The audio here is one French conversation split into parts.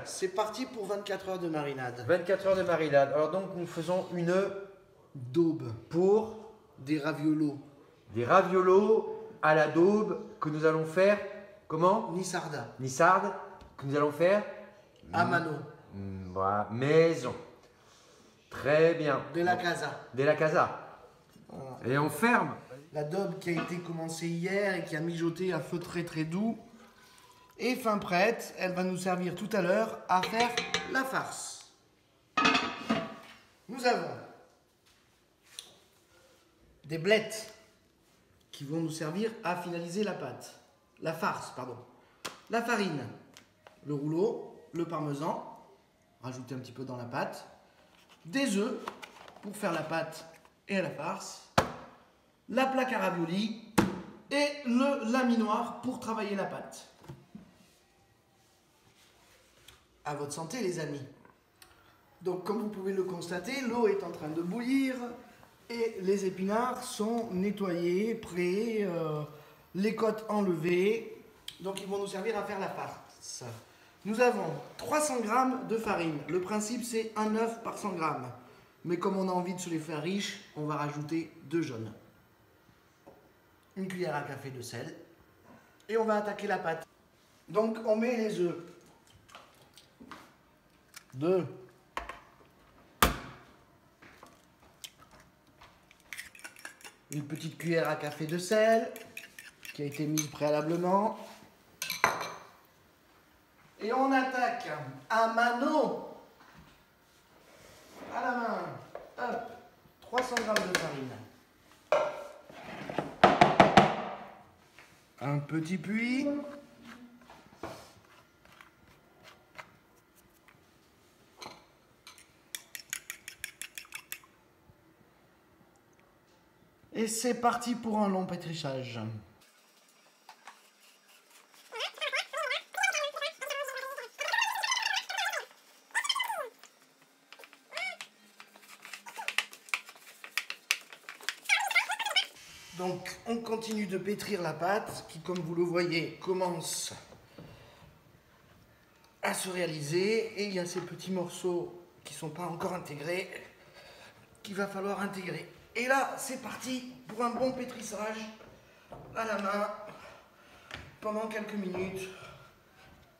C'est parti pour 24 heures de marinade. 24 heures de marinade. Alors donc nous faisons une Daube. pour Des raviolos. des raviolos à la daube que nous allons faire. Comment? Nissarda. Nissarde que nous allons faire A mano. Voilà, maison. Très bien. De la casa. De la casa. Voilà. Et on ferme. La daube qui a été commencée hier et qui a mijoté à feu très très doux est fin prête. Elle va nous servir tout à l'heure à faire la farce. Nous avons des blettes qui vont nous servir à finaliser la pâte. La farce, pardon. La farine, le rouleau, le parmesan, rajouter un petit peu dans la pâte, des œufs pour faire la pâte et la farce, la plaque à ravioli et le laminoir pour travailler la pâte. À votre santé les amis. Donc comme vous pouvez le constater, l'eau est en train de bouillir et les épinards sont nettoyés, prêts, les côtes enlevées. Donc ils vont nous servir à faire la farce. Nous avons 300 g de farine. Le principe c'est un œuf par 100 g. Mais comme on a envie de se les faire riches, on va rajouter 2 jaunes. Une cuillère à café de sel. Et on va attaquer la pâte. Donc on met les œufs. 2. Une petite cuillère à café de sel qui a été mise préalablement. Et on attaque à mano, à la main, hop, 300 g de farine. Un petit puits. Et c'est parti pour un long pétrissage. Donc on continue de pétrir la pâte qui, comme vous le voyez, commence à se réaliser. Et il y a ces petits morceaux qui ne sont pas encore intégrés qu'il va falloir intégrer. Et là, c'est parti pour un bon pétrissage à la main pendant quelques minutes.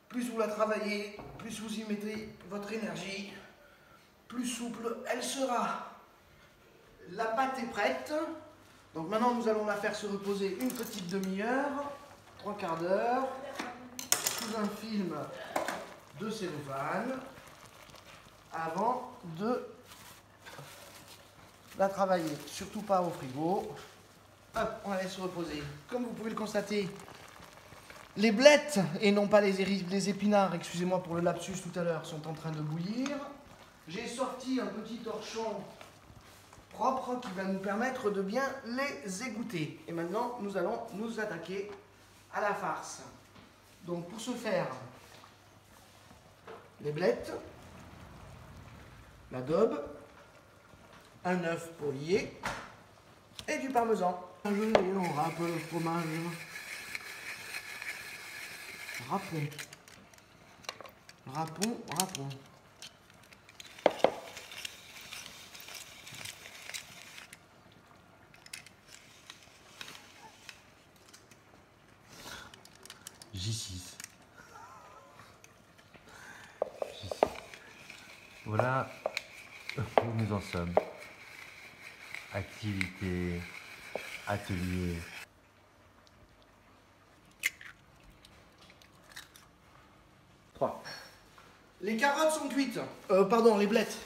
Plus vous la travaillez, plus vous y mettez votre énergie, plus souple elle sera. La pâte est prête. Donc maintenant, nous allons la faire se reposer une petite demi-heure, 3/4 d'heure, sous un film de cellophane, avant de la travailler. Surtout pas au frigo. Hop, on la laisse reposer. Comme vous pouvez le constater, les blettes, et non pas les épinards, excusez-moi pour le lapsus tout à l'heure, sont en train de bouillir. J'ai sorti un petit torchon propre qui va nous permettre de bien les égoutter. Et maintenant, nous allons nous attaquer à la farce. Donc pour ce faire, les blettes, la daube, un œuf pour lier et du parmesan. Et on râpe le fromage. Râpons. Râpons, râpons. J6. Voilà où nous en sommes. Activité, atelier. Les carottes sont cuites. Pardon, les blettes.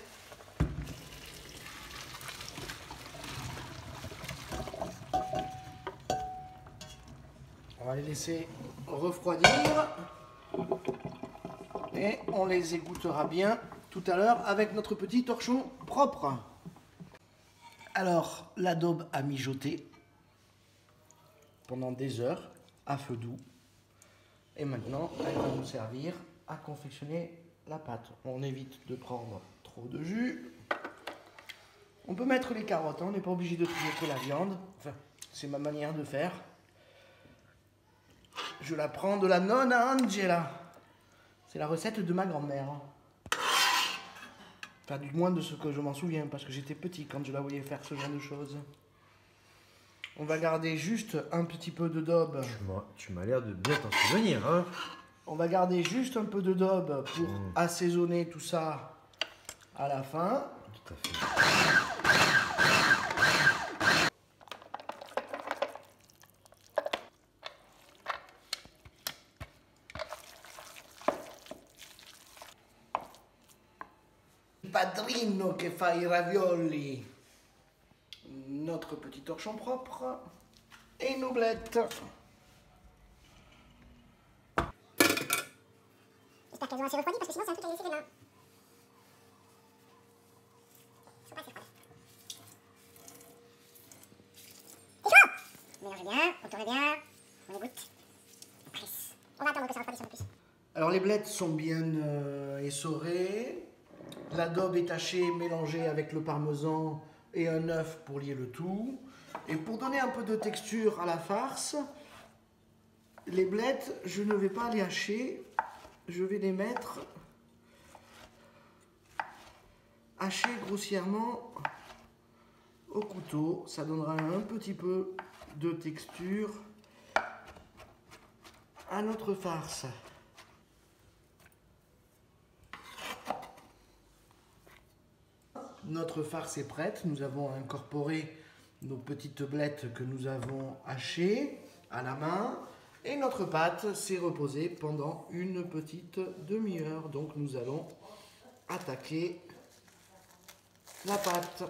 On va les laisser refroidir. Et on les égouttera bien tout à l'heure avec notre petit torchon propre. Alors, la daube a mijoté pendant des heures à feu doux. Et maintenant, elle va nous servir à confectionner la pâte. On évite de prendre trop de jus. On peut mettre les carottes, hein, on n'est pas obligé de trier que la viande. Enfin, c'est ma manière de faire. Je la prends de la nonna Angela. C'est la recette de ma grand-mère. Enfin, du moins de ce que je m'en souviens, parce que j'étais petit quand je la voyais faire ce genre de choses. On va garder juste un petit peu de daube. Tu m'as l'air de bien t'en souvenir, hein. On va garder juste un peu de daube pour assaisonner tout ça à la fin. Tout à fait. Padrino che fa i ravioli. Notre petit torchon propre et nos blettes. J'espère qu'elles ont assez refroidi parce que sinon c'est un truc à laisser les mains. Ils sont pas assez froides. C'est chaud! Mélangez bien, on tourne bien, on égoutte, on presse. On va attendre que ça refroidisse un peu plus. Alors les blettes sont bien essorées. La daube est tachée, mélangée avec le parmesan et un œuf pour lier le tout. Et pour donner un peu de texture à la farce, les blettes, je ne vais pas les hacher. Je vais les mettre hachées grossièrement au couteau. Ça donnera un petit peu de texture à notre farce. Notre farce est prête. Nous avons incorporé nos petites blettes que nous avons hachées à la main. Et notre pâte s'est reposée pendant une petite demi-heure. Donc nous allons attaquer la pâte.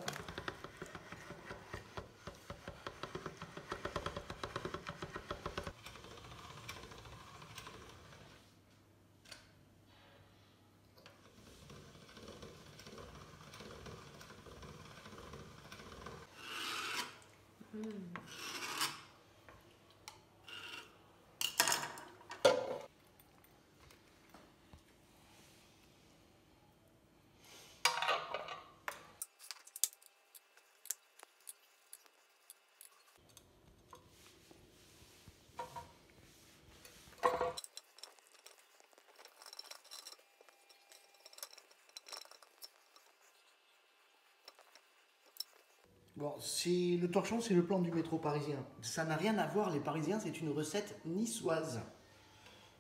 Bon, le torchon, c'est le plan du métro parisien. Ça n'a rien à voir, les Parisiens, c'est une recette niçoise.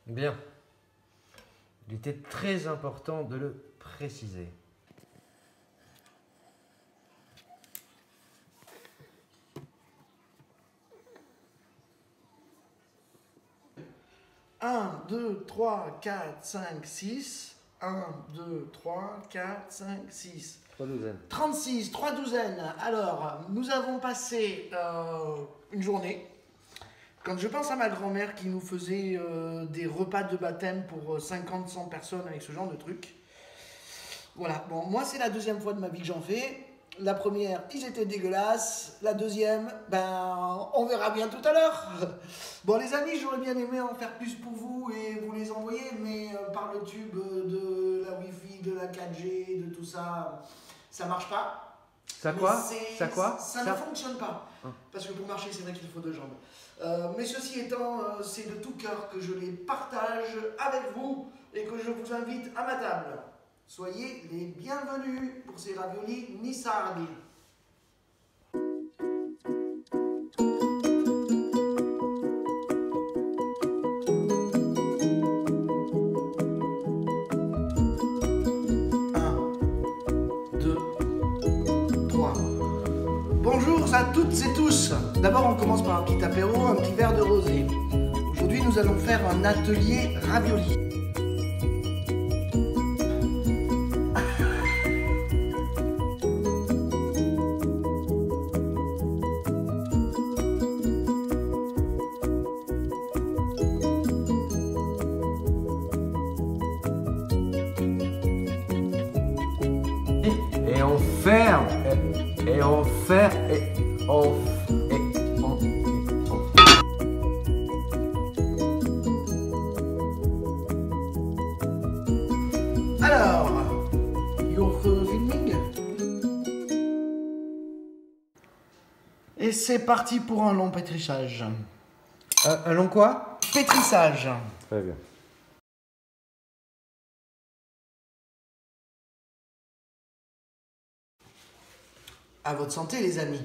Bien. Il était très important de le préciser. Un, 2, 3, 4, 5, 6. 1, 2, 3, 4, 5, 6. 3 douzaines. 36, 3 douzaines. Alors, nous avons passé une journée. Quand je pense à ma grand-mère qui nous faisait des repas de baptême pour 50-100 personnes avec ce genre de trucs. Voilà, bon, moi c'est la deuxième fois de ma vie que j'en fais. La première, ils étaient dégueulasses. La deuxième, ben, on verra bien tout à l'heure. Bon, les amis, j'aurais bien aimé en faire plus pour vous et vous les envoyer, mais par le tube de la Wi-Fi, de la 4G, de tout ça, ça marche pas. Ça quoi? Ça ne fonctionne pas. Parce que pour marcher, c'est vrai qu'il faut deux jambes. Mais ceci étant, c'est de tout cœur que je les partage avec vous et que je vous invite à ma table. Soyez les bienvenus pour ces raviolis nissardi. Bonjour à toutes et tous. D'abord, on commence par un petit apéro, un petit verre de rosé. Aujourd'hui, nous allons faire un atelier ravioli. Et on ferme. Et on ferme. Et on. Alors, your filming. Et c'est parti pour un long pétrissage. Un long quoi? Pétrissage. Très bien. À votre santé, les amis.